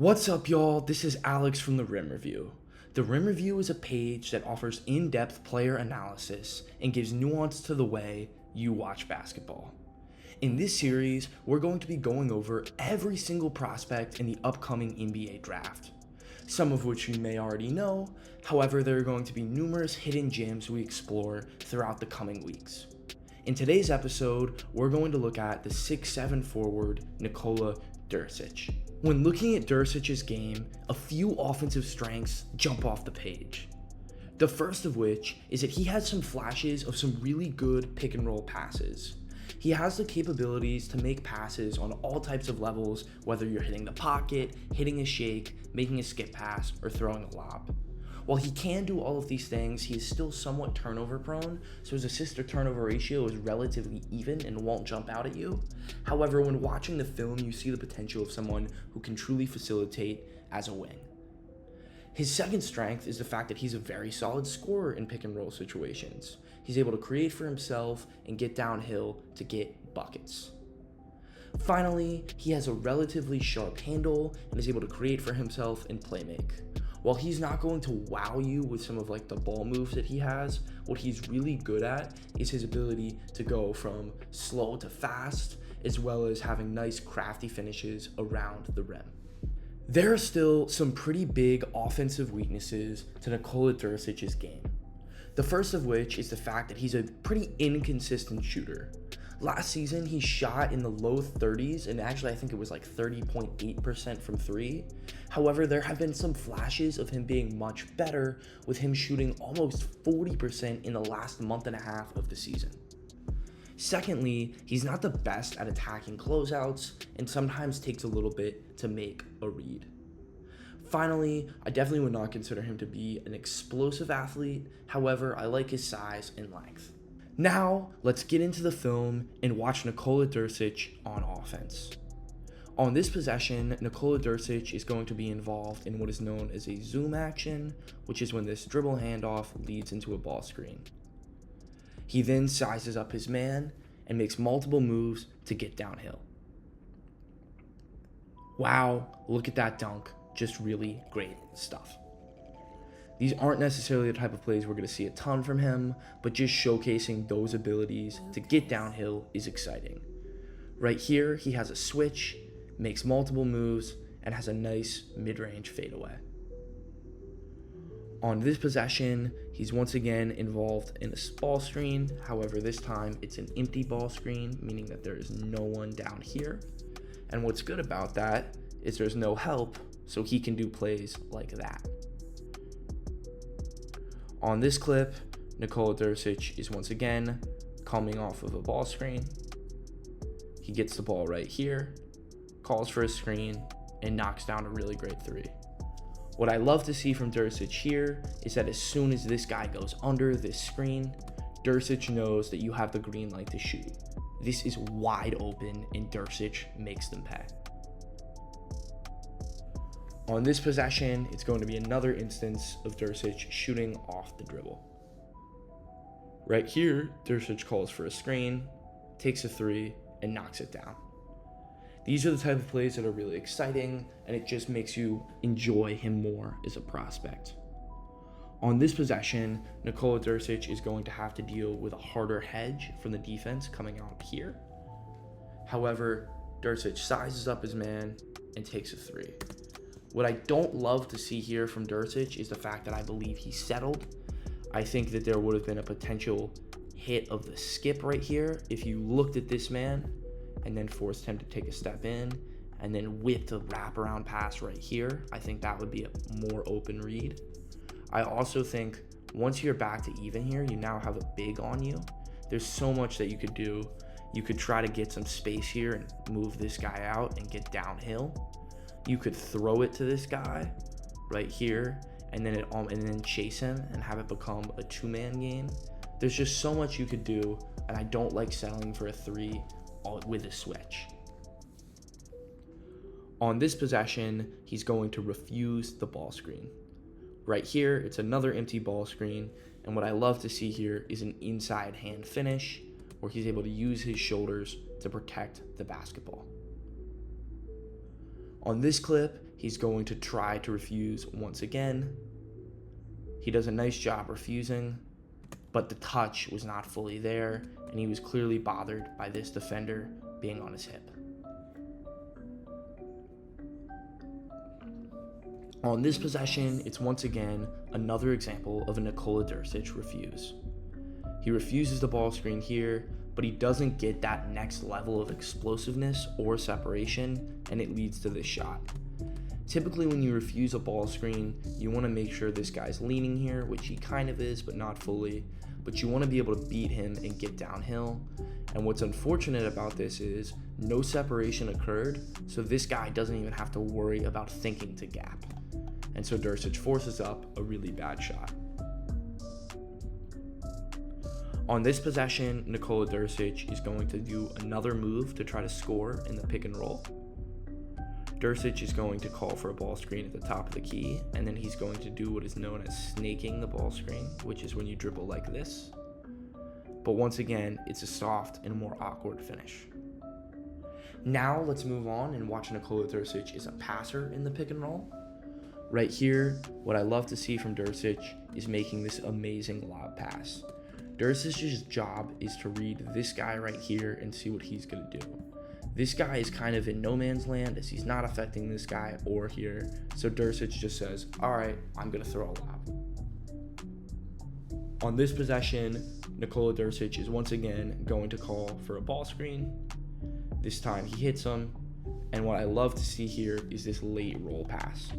What's up, y'all? This is Alex from the Rim Review. The Rim Review is a page that offers in-depth player analysis and gives nuance to the way you watch basketball. In this series, we're going to be going over every single prospect in the upcoming NBA draft, some of which you may already know. However, there are going to be numerous hidden gems we explore throughout the coming weeks. In today's episode, we're going to look at the 6'7" forward Nikola Djurisic. When looking at Djurisic's game, a few offensive strengths jump off the page. The first of which is that he has some flashes of some really good pick and roll passes. He has the capabilities to make passes on all types of levels, whether you're hitting the pocket, hitting a shake, making a skip pass, or throwing a lob. While he can do all of these things, he is still somewhat turnover prone, so his assist to turnover ratio is relatively even and won't jump out at you. However, when watching the film, you see the potential of someone who can truly facilitate as a wing. His second strength is the fact that he's a very solid scorer in pick and roll situations. He's able to create for himself and get downhill to get buckets. Finally, he has a relatively sharp handle and is able to create for himself and play make. While he's not going to wow you with some of the ball moves that he has, what he's really good at is his ability to go from slow to fast, as well as having nice crafty finishes around the rim. There are still some pretty big offensive weaknesses to Nikola Djurisic's game. The first of which is the fact that he's a pretty inconsistent shooter. Last season, he shot in the low 30s, and actually I think it was 30.8% from three. However, there have been some flashes of him being much better, with him shooting almost 40% in the last month and a half of the season. Secondly, he's not the best at attacking closeouts, and sometimes takes a little bit to make a read. Finally, I definitely would not consider him to be an explosive athlete. However, I like his size and length. Now, let's get into the film and watch Nikola Djurisic on offense. On this possession, Nikola Djurisic is going to be involved in what is known as a zoom action, which is when this dribble handoff leads into a ball screen. He then sizes up his man and makes multiple moves to get downhill. Wow, look at that dunk. Just really great stuff. These aren't necessarily the type of plays we're going to see a ton from him, but just showcasing those abilities to get downhill is exciting. Right here, he has a switch, makes multiple moves, and has a nice mid-range fadeaway. On this possession, he's once again involved in a ball screen. However, this time it's an empty ball screen, meaning that there is no one down here. And what's good about that is there's no help, so he can do plays like that. On this clip, Nikola Djurisic is once again coming off of a ball screen. He gets the ball right here, calls for a screen, and knocks down a really great three. What I love to see from Djurisic here is that as soon as this guy goes under this screen, Djurisic knows that you have the green light to shoot. This is wide open, and Djurisic makes them pay. On this possession, it's going to be another instance of Djurisic shooting off the dribble. Right here, Djurisic calls for a screen, takes a three, and knocks it down. These are the type of plays that are really exciting, and it just makes you enjoy him more as a prospect. On this possession, Nikola Djurisic is going to have to deal with a harder hedge from the defense coming out here. However, Djurisic sizes up his man and takes a three. What I don't love to see here from Djurisic is the fact that I believe he settled. I think that there would have been a potential hit of the skip right here if you looked at this man and then forced him to take a step in and then whipped a wraparound pass right here. I think that would be a more open read. I also think once you're back to even here, you now have a big on you. There's so much that you could do. You could try to get some space here and move this guy out and get downhill. You could throw it to this guy right here and then chase him and have it become a two-man game. There's just so much you could do, and I don't like settling for a three with a switch. On this possession, he's going to refuse the ball screen. Right here, it's another empty ball screen, and what I love to see here is an inside hand finish where he's able to use his shoulders to protect the basketball. On this clip, He's going to try to refuse once again. He does a nice job refusing, but the touch was not fully there, and he was clearly bothered by this defender being on his hip. On this possession, it's once again another example of a Nikola Djurisic refuse. He refuses the ball screen here, but he doesn't get that next level of explosiveness or separation, and it leads to this shot. Typically when you refuse a ball screen, you want to make sure this guy's leaning here, which he kind of is, but not fully, but you want to be able to beat him and get downhill. And what's unfortunate about this is no separation occurred, so this guy doesn't even have to worry about thinking to gap. And so Djurisic forces up a really bad shot. On this possession, Nikola Djurisic is going to do another move to try to score in the pick and roll. Djurisic is going to call for a ball screen at the top of the key, and then he's going to do what is known as snaking the ball screen, which is when you dribble like this. But once again, it's a soft and more awkward finish. Now let's move on and watch Nikola Djurisic is a passer in the pick and roll. Right here, what I love to see from Djurisic is making this amazing lob pass. Djurisic's job is to read this guy right here and see what he's going to do. This guy is kind of in no man's land as he's not affecting this guy or here, so Djurisic just says, alright, I'm going to throw a lob. On this possession, Nikola Djurisic is once again going to call for a ball screen. This time he hits him, and what I love to see here is this late roll pass.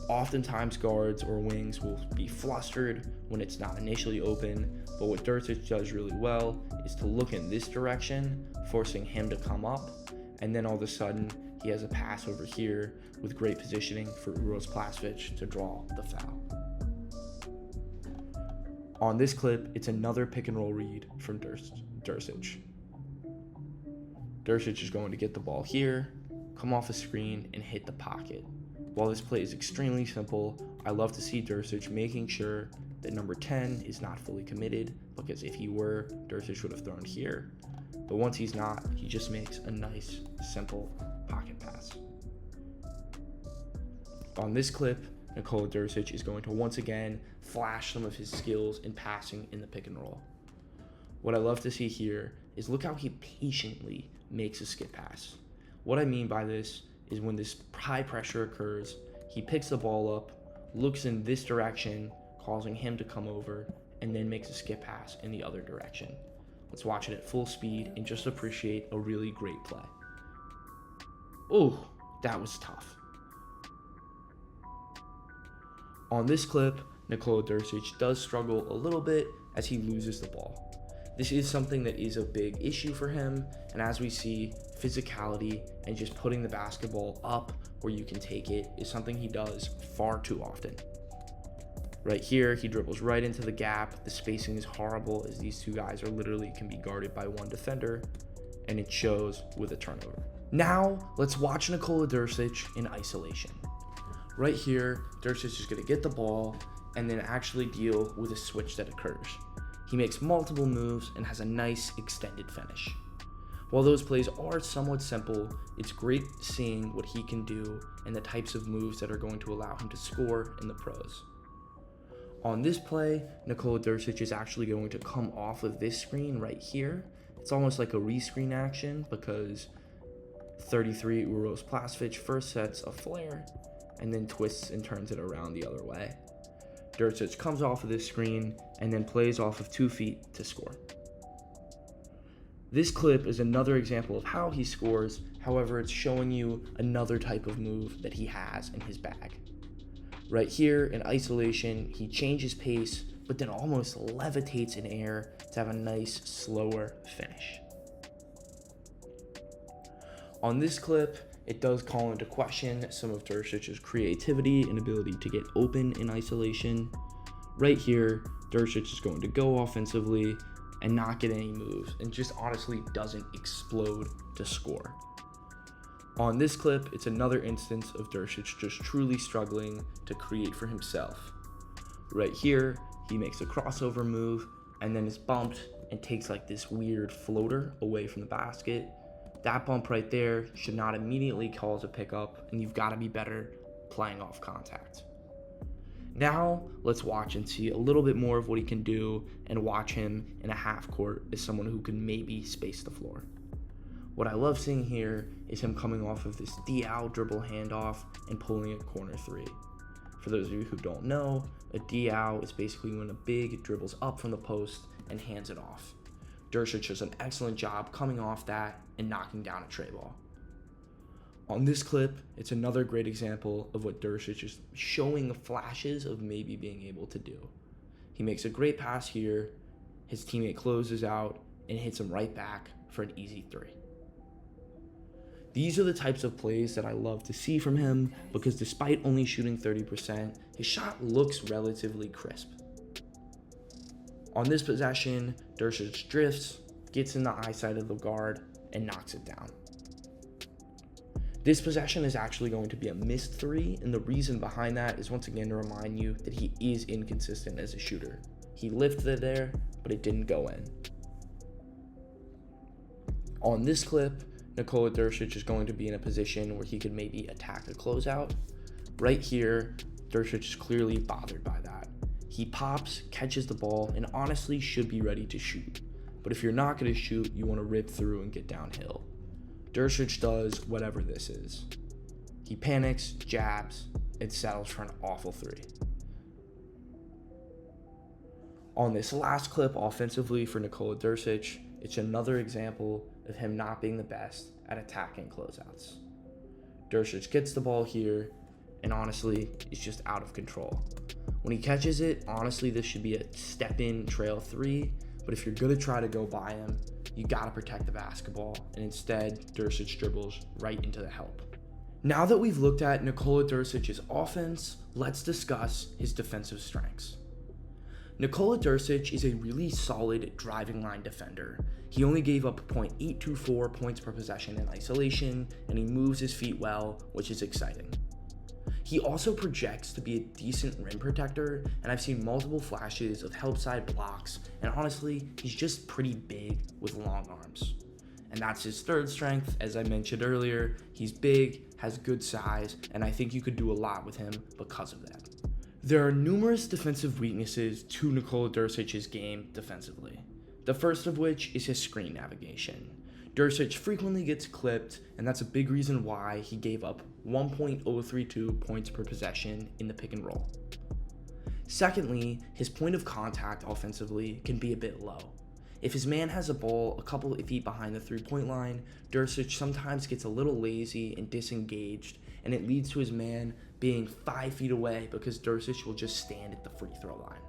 Oftentimes guards or wings will be flustered when it's not initially open, but what Djurisic does really well is to look in this direction, forcing him to come up, and then all of a sudden he has a pass over here with great positioning for Uros Plasvic to draw the foul. On this clip, it's another pick and roll read from Djurisic. Djurisic is going to get the ball here, come off a screen, and hit the pocket. While this play is extremely simple, I love to see Djurisic making sure that number 10 is not fully committed, because if he were, Djurisic would have thrown here. But once he's not, he just makes a nice, simple pocket pass. On this clip, Nikola Djurisic is going to once again flash some of his skills in passing in the pick and roll. What I love to see here is look how he patiently makes a skip pass. What I mean by this is when this high pressure occurs, he picks the ball up, looks in this direction, causing him to come over, and then makes a skip pass in the other direction. Let's watch it at full speed and just appreciate a really great play. Oh, that was tough. On this clip, Nikola Djurisic does struggle a little bit as he loses the ball. This is something that is a big issue for him, and as we see, physicality and just putting the basketball up where you can take it is something he does far too often. Right here, he dribbles right into the gap. The spacing is horrible as these two guys are literally can be guarded by one defender, and it shows with a turnover. Now, let's watch Nikola Djurisic in isolation. Right here, Djurisic is going to get the ball and then actually deal with a switch that occurs. He makes multiple moves and has a nice extended finish. While those plays are somewhat simple, it's great seeing what he can do and the types of moves that are going to allow him to score in the pros. On this play, Nikola Djurisic is actually going to come off of this screen right here. It's almost like a rescreen action because 33 Uros Plasvic first sets a flare and then twists and turns it around the other way. Djurisic comes off of this screen and then plays off of 2 feet to score. This clip is another example of how he scores, however it's showing you another type of move that he has in his bag. Right here in isolation, he changes pace, but then almost levitates in air to have a nice, slower finish. On this clip, it does call into question some of Djurisic's creativity and ability to get open in isolation. Right here, Djurisic is going to go offensively and not get any moves, and just honestly doesn't explode to score. On this clip, it's another instance of Djurisic just truly struggling to create for himself. Right here, he makes a crossover move and then is bumped and takes like this weird floater away from the basket. That bump right there should not immediately cause a pickup, and you've got to be better playing off contact. Now, let's watch and see a little bit more of what he can do and watch him in a half court as someone who can maybe space the floor. What I love seeing here is him coming off of this DL dribble handoff and pulling a corner three. For those of you who don't know, a DL is basically when a big dribbles up from the post and hands it off. Djurisic does an excellent job coming off that and knocking down a tray ball. On this clip, it's another great example of what Djurisic is showing flashes of maybe being able to do. He makes a great pass here, his teammate closes out and hits him right back for an easy three. These are the types of plays that I love to see from him because despite only shooting 30%, his shot looks relatively crisp. On this possession, Djurisic drifts, gets in the eyesight of the guard, and knocks it down. This possession is actually going to be a missed three, and the reason behind that is once again to remind you that he is inconsistent as a shooter. He lifted it there, but it didn't go in. On this clip, Nikola Djurisic is going to be in a position where he could maybe attack a closeout. Right here, Djurisic is clearly bothered by that. He pops, catches the ball, and honestly should be ready to shoot. But if you're not going to shoot, you want to rip through and get downhill. Djurisic does whatever this is. He panics, jabs, and settles for an awful three. On this last clip offensively for Nikola Djurisic, it's another example of him not being the best at attacking closeouts. Djurisic gets the ball here, and honestly, it's just out of control. When he catches it, honestly, this should be a step-in trail three, but if you're gonna try to go by him, you gotta protect the basketball, and instead, Djurisic dribbles right into the help. Now that we've looked at Nikola Djurisic's offense, let's discuss his defensive strengths. Nikola Djurisic is a really solid driving line defender. He only gave up 0.824 points per possession in isolation, and he moves his feet well, which is exciting. He also projects to be a decent rim protector, and I've seen multiple flashes of help side blocks, and honestly, he's just pretty big with long arms. And that's his third strength. As I mentioned earlier, he's big, has good size, and I think you could do a lot with him because of that. There are numerous defensive weaknesses to Nikola Djurisic's game defensively. The first of which is his screen navigation. Djurisic frequently gets clipped, and that's a big reason why he gave up 1.032 points per possession in the pick and roll. Secondly, his point of contact offensively can be a bit low. If his man has a ball a couple of feet behind the three-point line, Djurisic sometimes gets a little lazy and disengaged, and it leads to his man being 5 feet away because Djurisic will just stand at the free throw line.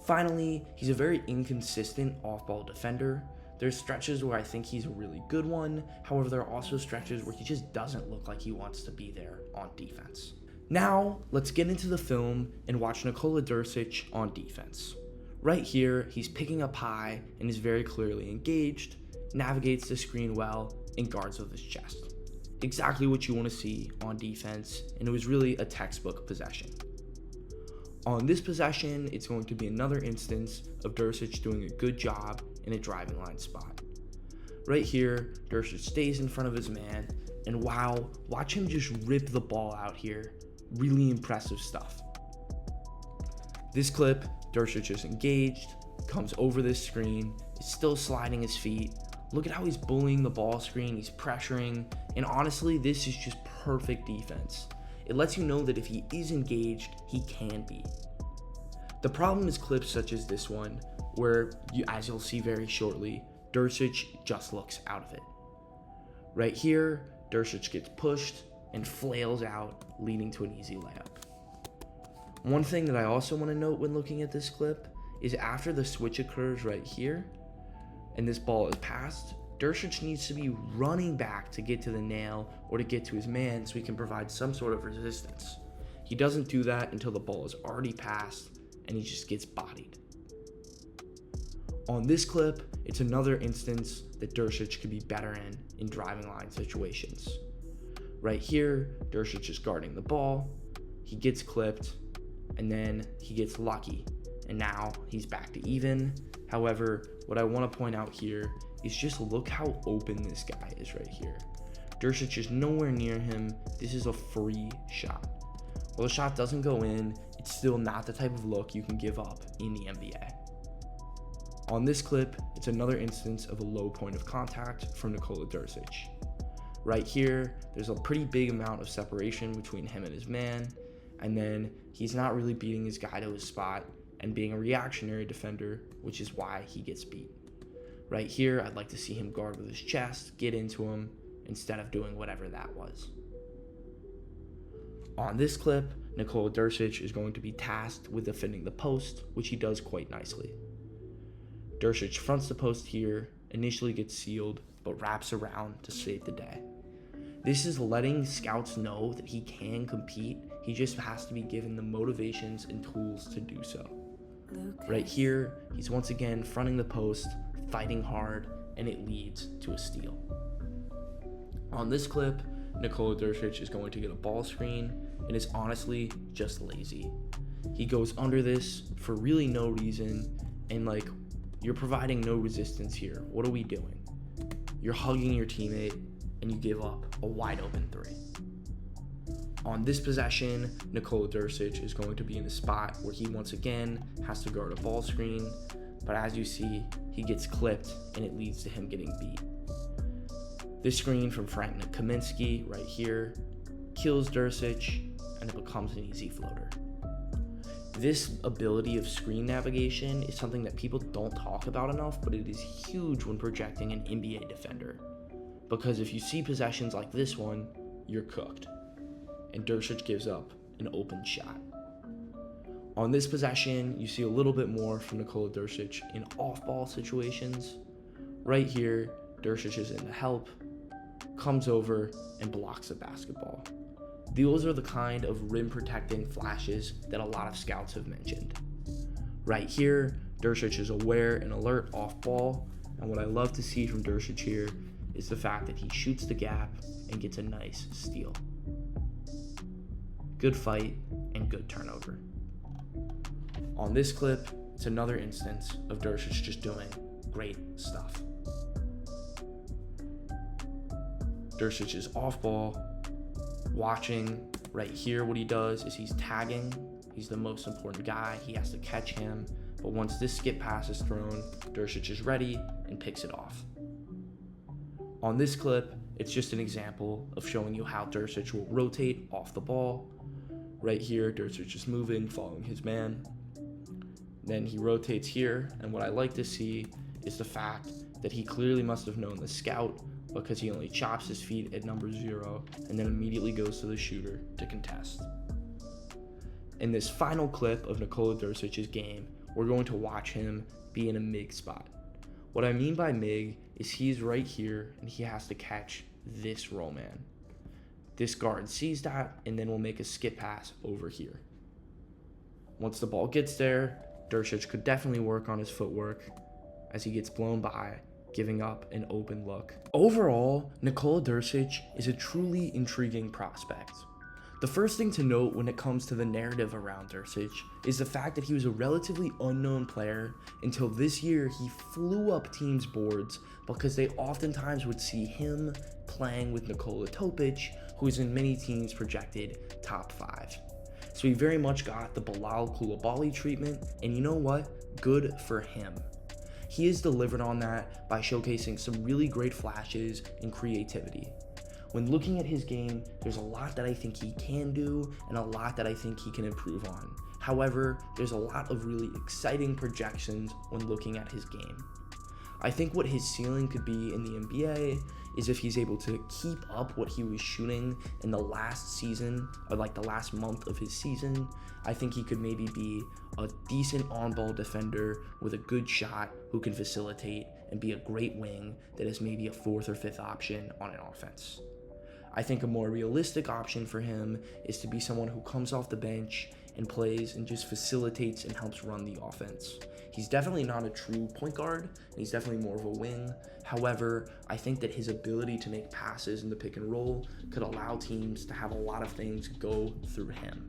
Finally, he's a very inconsistent off-ball defender. There's stretches where I think he's a really good one. However, there are also stretches where he just doesn't look like he wants to be there on defense. Now, let's get into the film and watch Nikola Djurisic on defense. Right here, he's picking up high and is very clearly engaged, navigates the screen well, and guards with his chest. Exactly what you want to see on defense, and it was really a textbook possession. On this possession, it's going to be another instance of Djurisic doing a good job in a driving line spot. Right here, Djurisic stays in front of his man, and wow, watch him just rip the ball out here. Really impressive stuff. This clip, Djurisic is engaged, comes over this screen, is still sliding his feet. Look at how he's bullying the ball screen, he's pressuring, and honestly, this is just perfect defense. It lets you know that if he is engaged, he can be. The problem is clips such as this one, where, as you'll see very shortly, Djurisic just looks out of it. Right here, Djurisic gets pushed and flails out, leading to an easy layup. One thing that I also want to note when looking at this clip is after the switch occurs right here, and this ball is passed, Djurisic needs to be running back to get to the nail or to get to his man so he can provide some sort of resistance. He doesn't do that until the ball is already passed and he just gets bodied. On this clip, it's another instance that Djurisic could be better in driving line situations. Right here, Djurisic is guarding the ball, he gets clipped, and then he gets lucky, and now he's back to even. However, what I want to point out here is just look how open this guy is right here. Djurisic is nowhere near him. This is a free shot. While the shot doesn't go in, it's still not the type of look you can give up in the NBA. On this clip, it's another instance of a low point of contact from Nikola Djurisic. Right here, there's a pretty big amount of separation between him and his man, and then he's not really beating his guy to his spot and being a reactionary defender, which is why he gets beat. Right here, I'd like to see him guard with his chest, get into him, instead of doing whatever that was. On this clip, Nikola Djurisic is going to be tasked with defending the post, which he does quite nicely. Djurisic fronts the post here, initially gets sealed, but wraps around to save the day. This is letting scouts know that he can compete, he just has to be given the motivations and tools to do so. Right here, he's once again fronting the post, fighting hard, and it leads to a steal. On this clip, Nikola Djurisic is going to get a ball screen and is honestly just lazy. He goes under this for really no reason, and you're providing no resistance here. What are we doing? You're hugging your teammate and you give up a wide open three. On this possession, Nikola Djurisic is going to be in a spot where he once again has to guard a ball screen, but as you see, he gets clipped and it leads to him getting beat. This screen from Frank Kaminsky right here kills Djurisic and it becomes an easy floater. This ability of screen navigation is something that people don't talk about enough, but it is huge when projecting an NBA defender. Because if you see possessions like this one, you're cooked. And Djurisic gives up an open shot. On this possession, you see a little bit more from Nikola Djurisic in off-ball situations. Right here, Djurisic is in the help, comes over, and blocks the basketball. Those are the kind of rim-protecting flashes that a lot of scouts have mentioned. Right here, Djurisic is aware and alert off ball, and what I love to see from Djurisic here is the fact that he shoots the gap and gets a nice steal. Good fight and good turnover. On this clip, it's another instance of Djurisic just doing great stuff. Djurisic is off ball, watching. Right here, what he does is he's tagging. He's the most important guy. He has to catch him. But once this skip pass is thrown, Djurisic is ready and picks it off. On this clip, it's just an example of showing you how Djurisic will rotate off the ball. Right here, Djurisic is moving, following his man. Then he rotates here, and what I like to see is the fact that he clearly must have known the scout, because he only chops his feet at number 0 and then immediately goes to the shooter to contest. In this final clip of Nikola Djurisic's game, we're going to watch him be in a MIG spot. What I mean by MIG is he's right here and he has to catch this roll man. This guard sees that and then will make a skip pass over here. Once the ball gets there, Djurisic could definitely work on his footwork as he gets blown by, giving up an open look. Overall, Nikola Djurisic is a truly intriguing prospect. The first thing to note when it comes to the narrative around Djurisic is the fact that he was a relatively unknown player until this year he flew up teams' boards because they oftentimes would see him playing with Nikola Topic, who is in many teams projected top 5. So he very much got the Bilal Coulibaly treatment, and you know what? Good for him. He has delivered on that by showcasing some really great flashes and creativity. When looking at his game, there's a lot that I think he can do and a lot that I think he can improve on. However, there's a lot of really exciting projections when looking at his game. I think what his ceiling could be in the NBA is if he's able to keep up what he was shooting in the last season, or like the last month of his season. I think he could maybe be a decent on-ball defender with a good shot who can facilitate and be a great wing that is maybe a 4th or 5th option on an offense. I think a more realistic option for him is to be someone who comes off the bench and plays and just facilitates and helps run the offense. He's definitely not a true point guard, and he's definitely more of a wing. However, I think that his ability to make passes in the pick and roll could allow teams to have a lot of things go through him.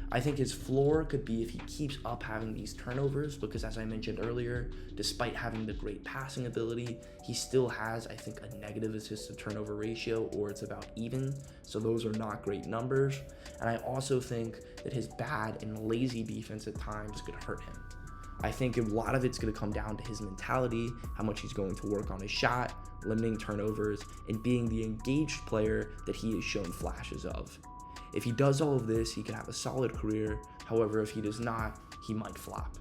I think his floor could be if he keeps up having these turnovers, because as I mentioned earlier, despite having the great passing ability, he still has, I think, a negative assist to turnover ratio, or it's about even. So those are not great numbers. And I also think that his bad and lazy defense at times could hurt him. I think a lot of it's going to come down to his mentality, how much he's going to work on his shot, limiting turnovers, and being the engaged player that he has shown flashes of. If he does all of this, he can have a solid career. However, if he does not, he might flop.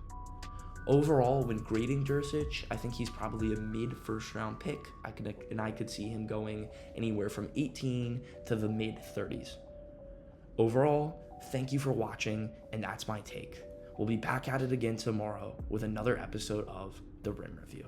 Overall, when grading Djurisic, I think he's probably a mid-first round pick. I could see him going anywhere from 18 to the mid-30s. Overall, thank you for watching, and that's my take. We'll be back at it again tomorrow with another episode of The Rim Review.